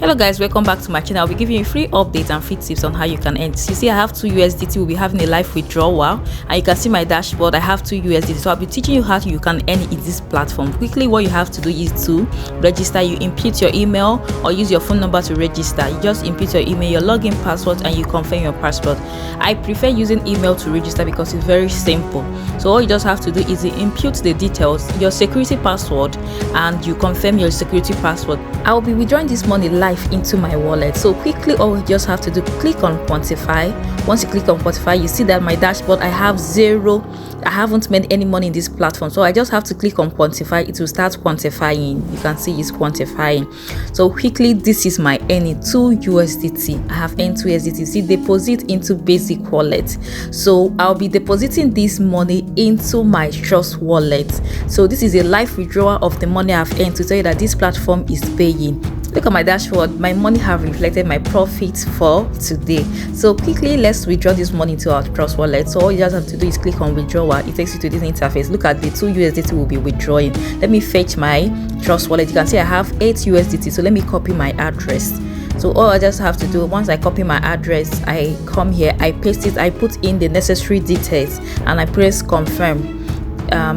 Hello guys, welcome back to my channel. I'll be giving you free updates and free tips on how you can earn. You see, I have 2 USDT. We'll be having a live withdrawal, and you can see my dashboard. I have 2 USDT, so I'll be teaching you how you can earn in this platform. Quickly, what you have to do is to register. You input your email or use your phone number to register. You just input your email, your login password, and you confirm your password. I prefer using email to register because it's very simple. So all you just have to do is you input the details, your security password, and you confirm your security password. I will be withdrawing this money live into my wallet. So quickly, all you just have to do, click on quantify. Once you click on quantify, you see that my dashboard, I have 0. I haven't made any money in this platform, so I just have to click on quantify. It will start quantifying. You can see it's quantifying. So quickly, this is my earning, 2 USDT. I have earned 2 USDT. See, deposit into basic wallet. So I'll be depositing this money into my trust wallet. So this is a live withdrawal of the money I've earned to tell you that this platform is paying. Look at my dashboard. My money have reflected my profits for today. So quickly, let's withdraw this money to our trust wallet. So all you just have to do is click on withdrawal. It takes you to this interface. Look at the 2 USDT will be withdrawing. Let me fetch my trust wallet. You can see I have 8 USDT. So let me copy my address. So all I just have to do, once I copy my address, I come here, I paste it, I put in the necessary details, and I press confirm.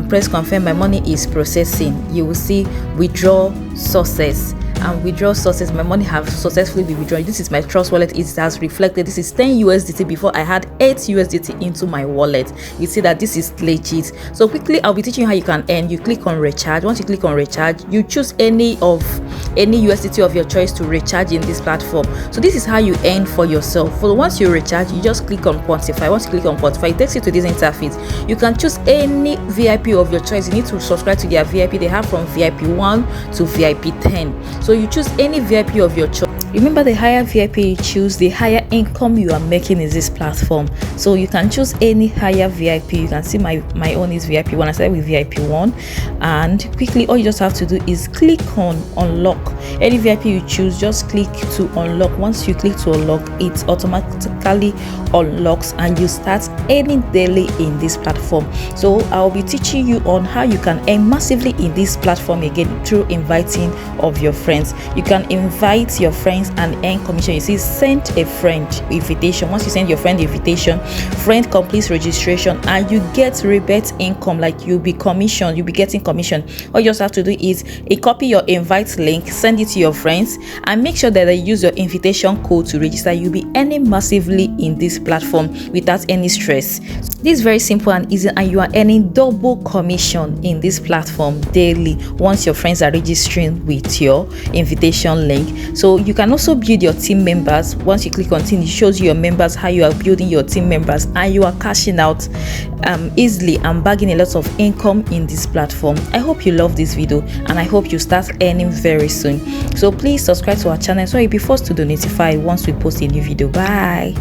Press confirm. My money is processing. You will see withdraw success. And withdraw sources, my money have successfully been withdrawn. This is my trust wallet. It has reflected. This is 10 USDT before I had 8 USDT into my wallet. You see that this is legit. So quickly, I'll be teaching you how you can earn. You click on recharge. Once you click on recharge, you choose any USDT of your choice to recharge in this platform. So this is how you earn for yourself. For once you recharge, you just click on quantify. Once you click on quantify, it takes you to this interface. You can choose any VIP of your choice. You need to subscribe to their VIP. They have from VIP 1 to VIP 10. So you choose any VIP of your choice. Remember, the higher VIP you choose, the higher income you are making in this platform. So you can choose any higher VIP. You can see my own is VIP 1. I started with VIP 1, and quickly, all you just have to do is click on unlock. Any VIP you choose, just click to unlock. Once you click to unlock, it automatically unlocks and you start earning daily in this platform. So I'll be teaching you on how you can earn massively in this platform again through inviting of your friends. You can invite your friends and earn commission. You see, send a friend invitation. Once you send your friend invitation, friend completes registration and you get rebate income. Like you'll be commissioned, you'll be getting commission. All you just have to do is copy your invite link, send it to your friends, and make sure that they use your invitation code to register. You'll be earning massively in this platform without any stress. This is very simple and easy, and you are earning double commission in this platform daily once your friends are registering with your invitation link. So you can also build your team members. Once you click on team, it shows you your members, how you are building your team members, and you are cashing out easily and bagging a lot of income in this platform. I hope you love this video, and I hope you start earning very soon. So please subscribe to our channel so you'll be forced to be notified once we post a new video. Bye.